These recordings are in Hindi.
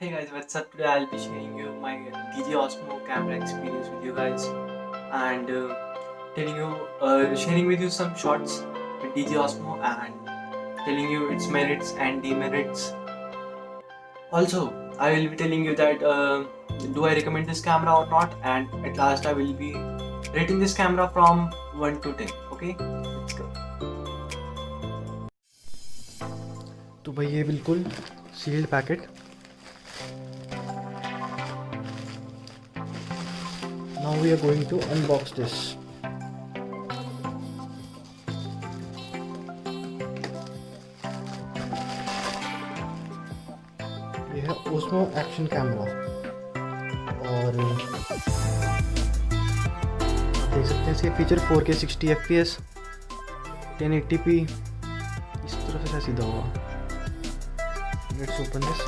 Hey guys, what's up? Today I'll be sharing you my DJI OSMO camera experience with you guys, and sharing with you some shots with DJI OSMO and telling you its merits and demerits. Also, I will be telling you that do I recommend this camera or not, and at last I will be rating this camera from 1 to 10. Okay, let's go. तो भाई ये बिल्कुल sealed packet. Now we are going to unbox this. ये है ओस्मो एक्शन कैमरा और आप देख सकते हैं इसके फीचर 4K 60 FPS 1080p। इस तरफ से सीधा होगा। Let's open this.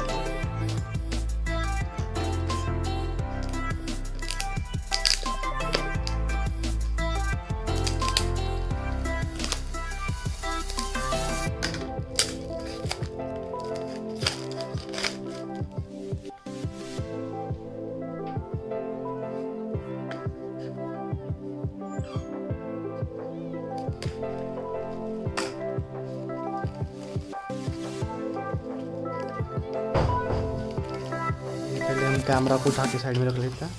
पहले हम कैमरा को उठा के साइड में रख लेते हैं।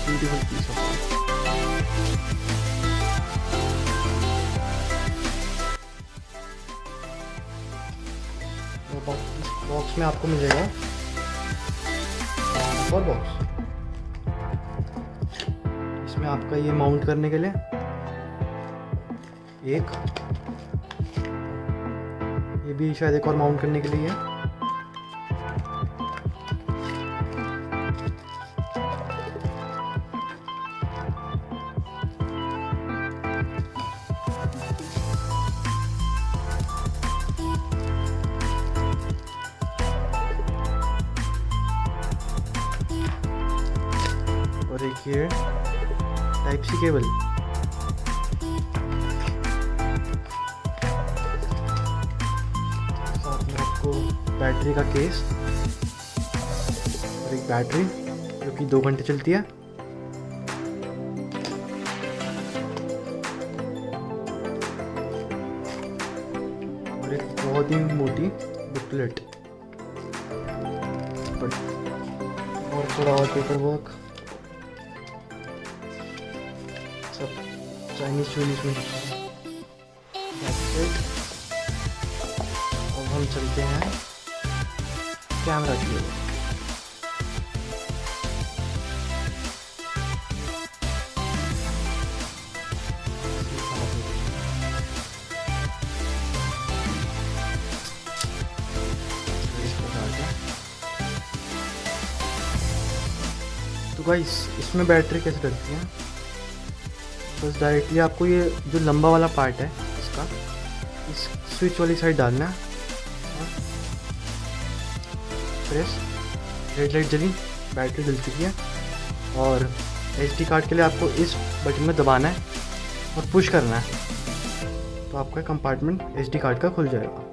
ब्यूटीफुल पीस ऑफ बॉक्स में आपको मिल जाएगा और बॉक्स। इसमें आपका ये माउंट करने के लिए एक, ये भी शायद एक और माउंट करने के लिए है। और एक ये टाइप सी केबल। आपको बैटरी का केस और एक बैटरी जो कि 2 घंटे चलती है। और एक बहुत ही मोटी बुकलेट और थोड़ा और पेपर वर्क, सब चाइनीज में लिखा है। हम चलते हैं कैमरा की ओर। तो गाइस इसमें बैटरी कैसे डलती है? बस डायरेक्टली आपको ये जो लंबा वाला पार्ट है इसका, इस स्विच वाली साइड डालना है। प्रेस, रेड लाइट जली, बैटरी जल चुकी है। और SD कार्ड के लिए आपको इस बटन में दबाना है और पुश करना है, तो आपका कंपार्टमेंट SD कार्ड का खुल जाएगा।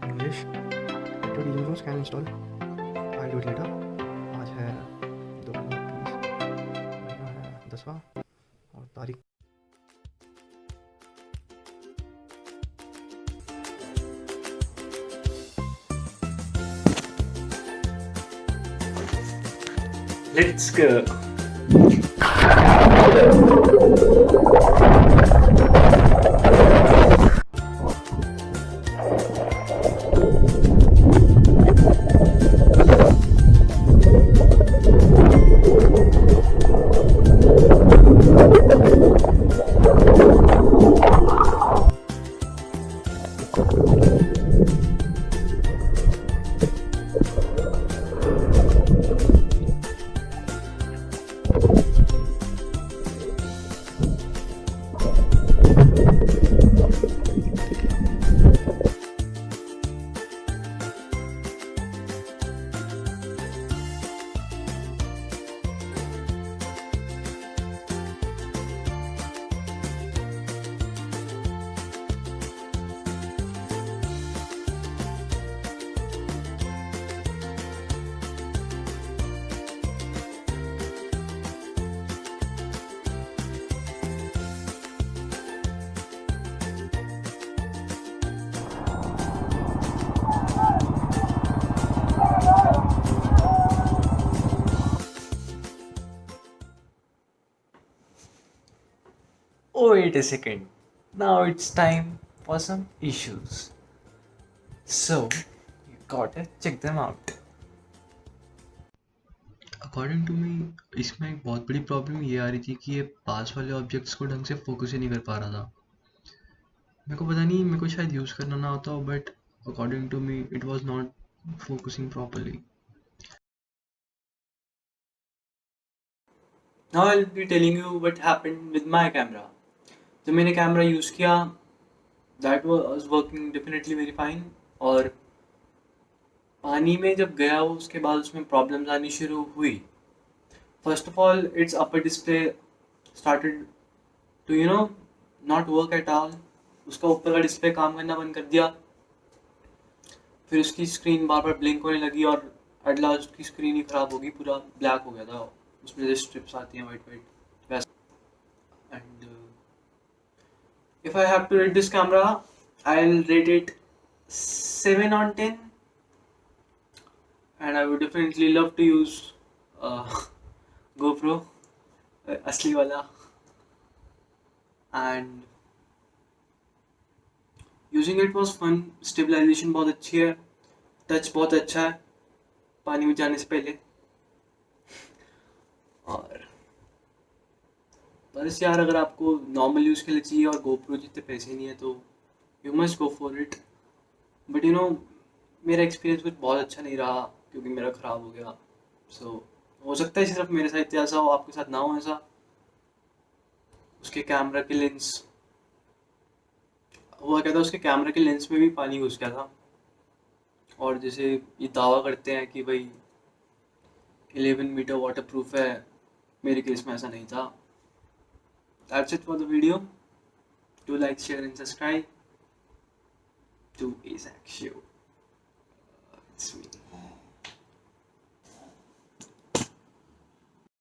English scan install, I do it later. आज है 10वां और तारीख। Let's go. Wait a second. Now it's time for some issues. So, you gotta check them out. According to me इसमें एक बहुत बड़ी प्रॉब्लम ये आ रही थी कि ये पास वाले ऑब्जेक्ट्स को ढंग से फोकस ही नहीं कर पा रहा था। मेरे को पता नहीं, मेरे को शायद यूज़ करना ना आता हो, but according to me it was not focusing properly. Now I'll be telling you what happened with my camera. जब मैंने कैमरा यूज़ किया, that was working definitely very fine. और पानी में जब गया वो, उसके बाद उसमें प्रॉब्लम्स आनी शुरू हुई. First of all, its upper display started to not work at all. उसका ऊपर का डिस्प्ले काम करना बंद कर दिया. फिर उसकी स्क्रीन बार बार ब्लिंक होने लगी और एट लास्ट उसकी स्क्रीन ही खराब होगी, पूरा ब्लैक हो गया था. उसमें जो स्ट्रिप्स आती हैं white white. And if I have to rate this camera, I'll rate it 7 on 10, and I would definitely love to use GoPro असली वाला. And using it was fun. Stabilization बहुत अच्छी है, टच बहुत अच्छा है पानी में जाने से पहले. और बस यार, अगर आपको नॉर्मल यूज़ के लिए चाहिए और GoPro जितने पैसे नहीं है तो you must go for it. But मेरा एक्सपीरियंस कुछ बहुत अच्छा नहीं रहा क्योंकि मेरा ख़राब हो गया. सो हो सकता है सिर्फ मेरे साथ ऐसा हो, आपके साथ ना हो ऐसा. उसके कैमरा के लेंस हुआ क्या था, उसके कैमरा के लेंस में भी पानी घुस गया था. और जैसे ये दावा करते हैं कि भाई 11 मीटर वाटर प्रूफ है, मेरे केस में ऐसा नहीं था. That's it for the video. Do like, share and subscribe to ASAC Show. It's me.